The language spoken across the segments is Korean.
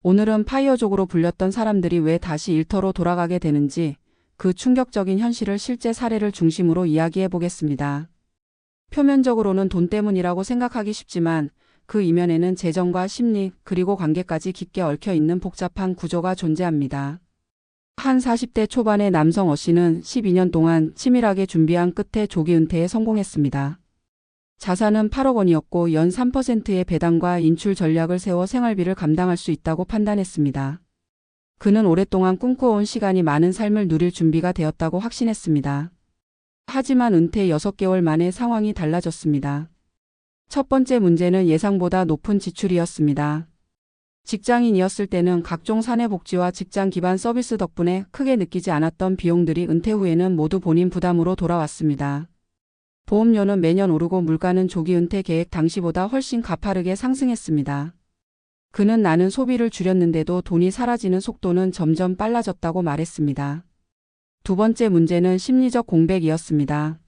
오늘은 파이어족으로 불렸던 사람들이 왜 다시 일터로 돌아가게 되는지 그 충격적인 현실을 실제 사례를 중심으로 이야기해 보겠습니다. 표면적으로는 돈 때문이라고 생각하기 쉽지만 그 이면에는 재정과 심리 그리고 관계까지 깊게 얽혀 있는 복잡한 구조가 존재합니다. 한 40대 초반의 남성 어 씨는 12년 동안 치밀하게 준비한 끝에 조기 은퇴에 성공했습니다. 자산은 8억 원이었고 연 3%의 배당과 인출 전략을 세워 생활비를 감당할 수 있다고 판단했습니다. 그는 오랫동안 꿈꿔온 시간이 많은 삶을 누릴 준비가 되었다고 확신했습니다. 하지만 은퇴 6개월 만에 상황이 달라졌습니다. 첫 번째 문제는 예상보다 높은 지출이었습니다. 직장인이었을 때는 각종 사내복지와 직장 기반 서비스 덕분에 크게 느끼지 않았던 비용들이 은퇴 후에는 모두 본인 부담으로 돌아왔습니다. 보험료는 매년 오르고 물가는 조기 은퇴 계획 당시보다 훨씬 가파르게 상승했습니다. 그는 나는 소비를 줄였는데도 돈이 사라지는 속도는 점점 빨라졌다고 말했습니다. 두 번째 문제는 심리적 공백이었습니다.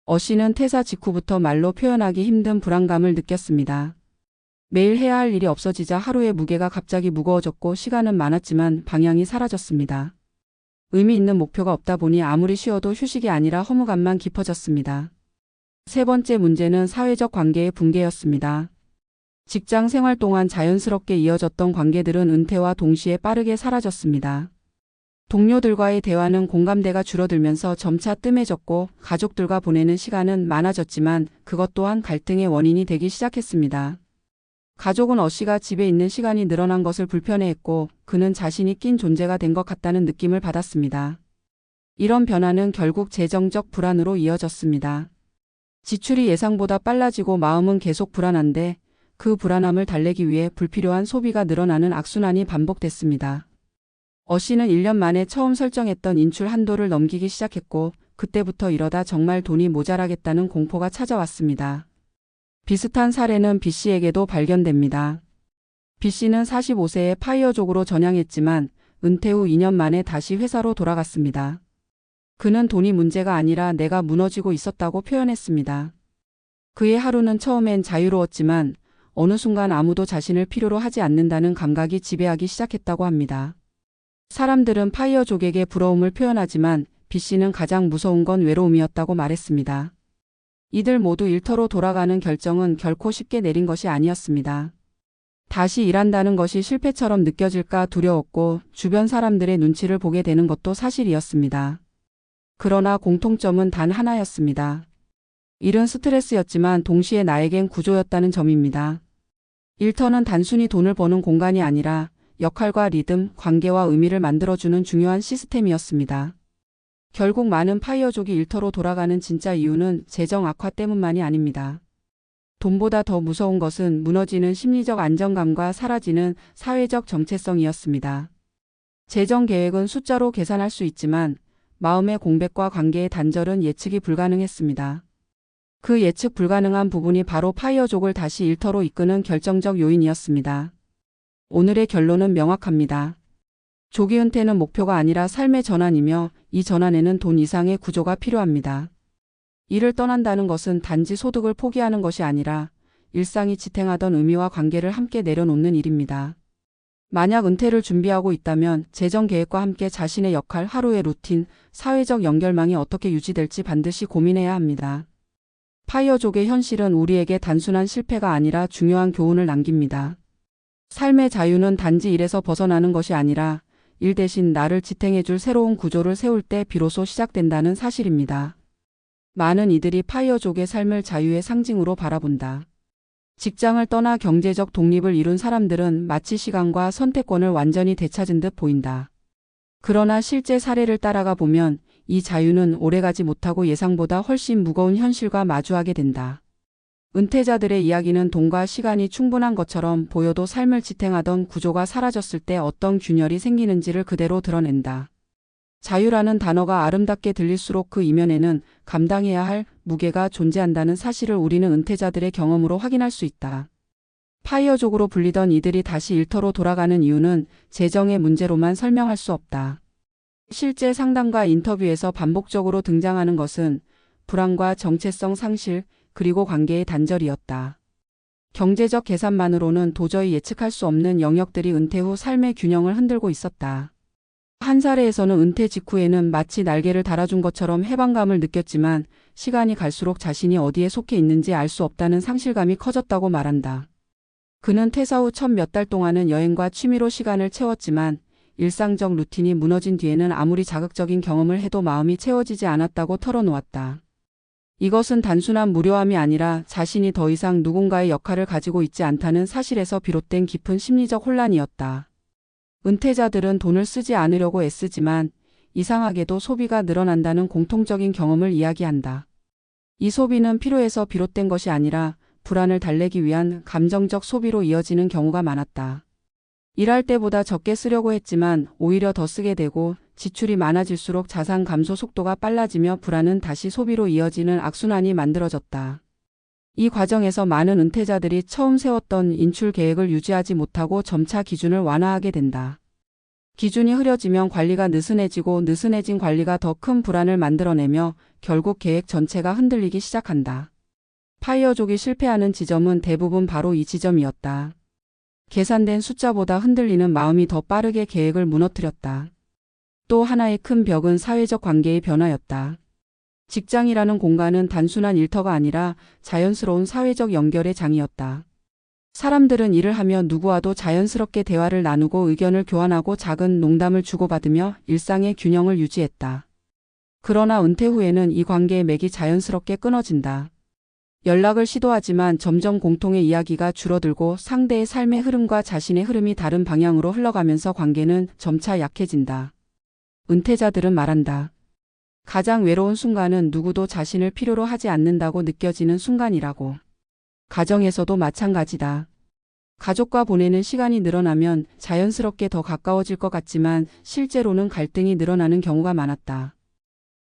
어 씨는 퇴사 직후부터 말로 표현하기 힘든 불안감을 느꼈습니다. 매일 해야 할 일이 없어지자 하루의 무게가 갑자기 무거워졌고 시간은 많았지만 방향이 사라졌습니다. 의미 있는 목표가 없다 보니 아무리 쉬어도 휴식이 아니라 허무감만 깊어졌습니다. 세 번째 문제는 사회적 관계의 붕괴였습니다. 직장 생활 동안 자연스럽게 이어졌던 관계들은 은퇴와 동시에 빠르게 사라졌습니다. 동료들과의 대화는 공감대가 줄어들면서 점차 뜸해졌고 가족들과 보내는 시간은 많아졌지만 그것 또한 갈등의 원인이 되기 시작했습니다. 가족은 어 씨가 집에 있는 시간이 늘어난 것을 불편해했고 그는 자신이 낀 존재가 된 것 같다는 느낌을 받았습니다. 이런 변화는 결국 재정적 불안으로 이어졌습니다. 지출이 예상보다 빨라지고 마음은 계속 불안한데 그 불안함을 달래기 위해 불필요한 소비가 늘어나는 악순환이 반복됐습니다. 어 씨는 1년 만에 처음 설정했던 인출 한도를 넘기기 시작했고 그때부터 이러다 정말 돈이 모자라겠다는 공포가 찾아왔습니다. 비슷한 사례는 B 씨에게도 발견됩니다. B 씨는 45세에 파이어족으로 전향했지만 은퇴 후 2년 만에 다시 회사로 돌아갔습니다. 그는 돈이 문제가 아니라 내가 무너지고 있었다고 표현했습니다. 그의 하루는 처음엔 자유로웠지만 어느 순간 아무도 자신을 필요로 하지 않는다는 감각이 지배하기 시작했다고 합니다. 사람들은 파이어족에게 부러움을 표현하지만 B 씨는 가장 무서운 건 외로움이었다고 말했습니다. 이들 모두 일터로 돌아가는 결정은 결코 쉽게 내린 것이 아니었습니다. 다시 일한다는 것이 실패처럼 느껴질까 두려웠고 주변 사람들의 눈치를 보게 되는 것도 사실이었습니다. 그러나 공통점은 단 하나였습니다. 일은 스트레스였지만 동시에 나에겐 구조였다는 점입니다. 일터는 단순히 돈을 버는 공간이 아니라 역할과 리듬, 관계와 의미를 만들어주는 중요한 시스템이었습니다. 결국 많은 파이어족이 일터로 돌아가는 진짜 이유는 재정 악화 때문만이 아닙니다. 돈보다 더 무서운 것은 무너지는 심리적 안정감과 사라지는 사회적 정체성이었습니다. 재정 계획은 숫자로 계산할 수 있지만 마음의 공백과 관계의 단절은 예측이 불가능했습니다. 그 예측 불가능한 부분이 바로 파이어족을 다시 일터로 이끄는 결정적 요인이었습니다. 오늘의 결론은 명확합니다. 조기 은퇴는 목표가 아니라 삶의 전환이며 이 전환에는 돈 이상의 구조가 필요합니다. 일을 떠난다는 것은 단지 소득을 포기하는 것이 아니라 일상이 지탱하던 의미와 관계를 함께 내려놓는 일입니다. 만약 은퇴를 준비하고 있다면 재정 계획과 함께 자신의 역할, 하루의 루틴, 사회적 연결망이 어떻게 유지될지 반드시 고민해야 합니다. 파이어족의 현실은 우리에게 단순한 실패가 아니라 중요한 교훈을 남깁니다. 삶의 자유는 단지 일에서 벗어나는 것이 아니라 일 대신 나를 지탱해줄 새로운 구조를 세울 때 비로소 시작된다는 사실입니다. 많은 이들이 파이어족의 삶을 자유의 상징으로 바라본다. 직장을 떠나 경제적 독립을 이룬 사람들은 마치 시간과 선택권을 완전히 되찾은 듯 보인다. 그러나 실제 사례를 따라가 보면 이 자유는 오래가지 못하고 예상보다 훨씬 무거운 현실과 마주하게 된다. 은퇴자들의 이야기는 돈과 시간이 충분한 것처럼 보여도 삶을 지탱하던 구조가 사라졌을 때 어떤 균열이 생기는지를 그대로 드러낸다. 자유라는 단어가 아름답게 들릴수록 그 이면에는 감당해야 할 무게가 존재한다는 사실을 우리는 은퇴자들의 경험으로 확인할 수 있다. 파이어족으로 불리던 이들이 다시 일터로 돌아가는 이유는 재정의 문제로만 설명할 수 없다. 실제 상담과 인터뷰에서 반복적으로 등장하는 것은 불안과 정체성 상실, 그리고 관계의 단절이었다. 경제적 계산만으로는 도저히 예측할 수 없는 영역들이 은퇴 후 삶의 균형을 흔들고 있었다. 한 사례에서는 은퇴 직후에는 마치 날개를 달아준 것처럼 해방감을 느꼈지만 시간이 갈수록 자신이 어디에 속해 있는지 알 수 없다는 상실감이 커졌다고 말한다. 그는 퇴사 후 첫 몇 달 동안은 여행과 취미로 시간을 채웠지만 일상적 루틴이 무너진 뒤에는 아무리 자극적인 경험을 해도 마음이 채워지지 않았다고 털어놓았다. 이것은 단순한 무료함이 아니라 자신이 더 이상 누군가의 역할을 가지고 있지 않다는 사실에서 비롯된 깊은 심리적 혼란이었다. 은퇴자들은 돈을 쓰지 않으려고 애쓰지만 이상하게도 소비가 늘어난다는 공통적인 경험을 이야기한다. 이 소비는 필요해서 비롯된 것이 아니라 불안을 달래기 위한 감정적 소비로 이어지는 경우가 많았다. 일할 때보다 적게 쓰려고 했지만 오히려 더 쓰게 되고 지출이 많아질수록 자산 감소 속도가 빨라지며 불안은 다시 소비로 이어지는 악순환이 만들어졌다. 이 과정에서 많은 은퇴자들이 처음 세웠던 인출 계획을 유지하지 못하고 점차 기준을 완화하게 된다. 기준이 흐려지면 관리가 느슨해지고 느슨해진 관리가 더 큰 불안을 만들어내며 결국 계획 전체가 흔들리기 시작한다. 파이어족이 실패하는 지점은 대부분 바로 이 지점이었다. 계산된 숫자보다 흔들리는 마음이 더 빠르게 계획을 무너뜨렸다. 또 하나의 큰 벽은 사회적 관계의 변화였다. 직장이라는 공간은 단순한 일터가 아니라 자연스러운 사회적 연결의 장이었다. 사람들은 일을 하며 누구와도 자연스럽게 대화를 나누고 의견을 교환하고 작은 농담을 주고받으며 일상의 균형을 유지했다. 그러나 은퇴 후에는 이 관계의 맥이 자연스럽게 끊어진다. 연락을 시도하지만 점점 공통의 이야기가 줄어들고 상대의 삶의 흐름과 자신의 흐름이 다른 방향으로 흘러가면서 관계는 점차 약해진다. 은퇴자들은 말한다. 가장 외로운 순간은 누구도 자신을 필요로 하지 않는다고 느껴지는 순간이라고. 가정에서도 마찬가지다. 가족과 보내는 시간이 늘어나면 자연스럽게 더 가까워질 것 같지만 실제로는 갈등이 늘어나는 경우가 많았다.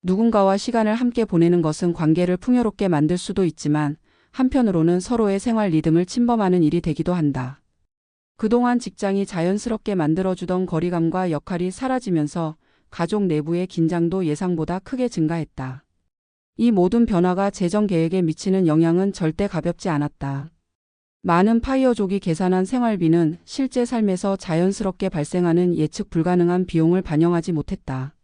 누군가와 시간을 함께 보내는 것은 관계를 풍요롭게 만들 수도 있지만 한편으로는 서로의 생활 리듬을 침범하는 일이 되기도 한다. 그동안 직장이 자연스럽게 만들어주던 거리감과 역할이 사라지면서 가족 내부의 긴장도 예상보다 크게 증가했다. 이 모든 변화가 재정 계획에 미치는 영향은 절대 가볍지 않았다. 많은 파이어족이 계산한 생활비는 실제 삶에서 자연스럽게 발생하는 예측 불가능한 비용을 반영하지 못했다.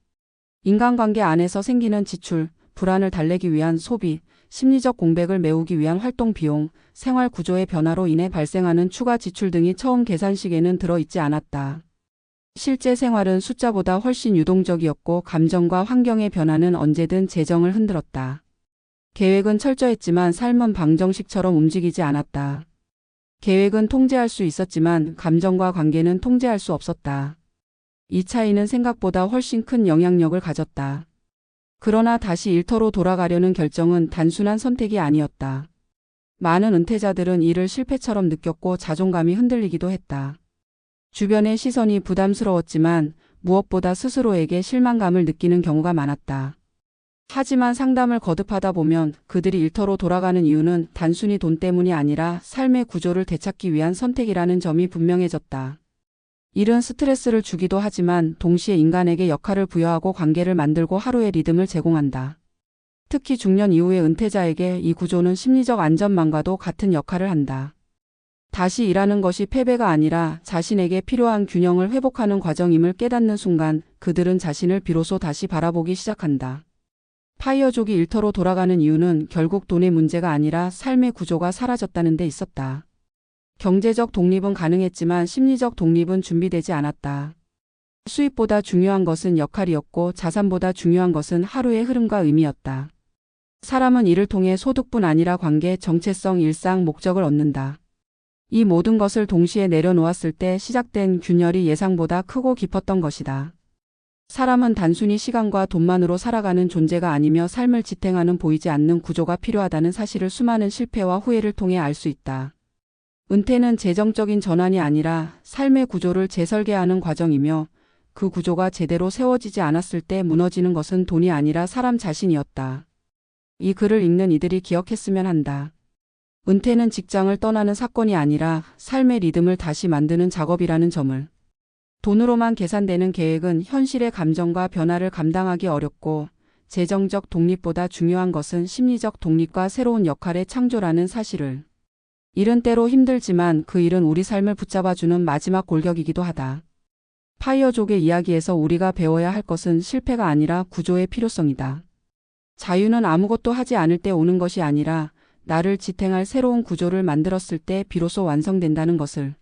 인간관계 안에서 생기는 지출, 불안을 달래기 위한 소비, 심리적 공백을 메우기 위한 활동 비용, 생활 구조의 변화로 인해 발생하는 추가 지출 등이 처음 계산식에는 들어있지 않았다. 실제 생활은 숫자보다 훨씬 유동적이었고 감정과 환경의 변화는 언제든 재정을 흔들었다. 계획은 철저했지만 삶은 방정식처럼 움직이지 않았다. 계획은 통제할 수 있었지만 감정과 관계는 통제할 수 없었다. 이 차이는 생각보다 훨씬 큰 영향력을 가졌다. 그러나 다시 일터로 돌아가려는 결정은 단순한 선택이 아니었다. 많은 은퇴자들은 이를 실패처럼 느꼈고 자존감이 흔들리기도 했다. 주변의 시선이 부담스러웠지만 무엇보다 스스로에게 실망감을 느끼는 경우가 많았다. 하지만 상담을 거듭하다 보면 그들이 일터로 돌아가는 이유는 단순히 돈 때문이 아니라 삶의 구조를 되찾기 위한 선택이라는 점이 분명해졌다. 일은 스트레스를 주기도 하지만 동시에 인간에게 역할을 부여하고 관계를 만들고 하루의 리듬을 제공한다. 특히 중년 이후의 은퇴자에게 이 구조는 심리적 안전망과도 같은 역할을 한다. 다시 일하는 것이 패배가 아니라 자신에게 필요한 균형을 회복하는 과정임을 깨닫는 순간 그들은 자신을 비로소 다시 바라보기 시작한다. 파이어족이 일터로 돌아가는 이유는 결국 돈의 문제가 아니라 삶의 구조가 사라졌다는 데 있었다. 경제적 독립은 가능했지만 심리적 독립은 준비되지 않았다. 수입보다 중요한 것은 역할이었고 자산보다 중요한 것은 하루의 흐름과 의미였다. 사람은 이를 통해 소득뿐 아니라 관계, 정체성, 일상, 목적을 얻는다. 이 모든 것을 동시에 내려놓았을 때 시작된 균열이 예상보다 크고 깊었던 것이다. 사람은 단순히 시간과 돈만으로 살아가는 존재가 아니며 삶을 지탱하는 보이지 않는 구조가 필요하다는 사실을 수많은 실패와 후회를 통해 알 수 있다. 은퇴는 재정적인 전환이 아니라 삶의 구조를 재설계하는 과정이며 그 구조가 제대로 세워지지 않았을 때 무너지는 것은 돈이 아니라 사람 자신이었다. 이 글을 읽는 이들이 기억했으면 한다. 은퇴는 직장을 떠나는 사건이 아니라 삶의 리듬을 다시 만드는 작업이라는 점을. 돈으로만 계산되는 계획은 현실의 감정과 변화를 감당하기 어렵고 재정적 독립보다 중요한 것은 심리적 독립과 새로운 역할의 창조라는 사실을. 일은 때로 힘들지만 그 일은 우리 삶을 붙잡아주는 마지막 골격이기도 하다. 파이어족의 이야기에서 우리가 배워야 할 것은 실패가 아니라 구조의 필요성이다. 자유는 아무것도 하지 않을 때 오는 것이 아니라 나를 지탱할 새로운 구조를 만들었을 때 비로소 완성된다는 것을.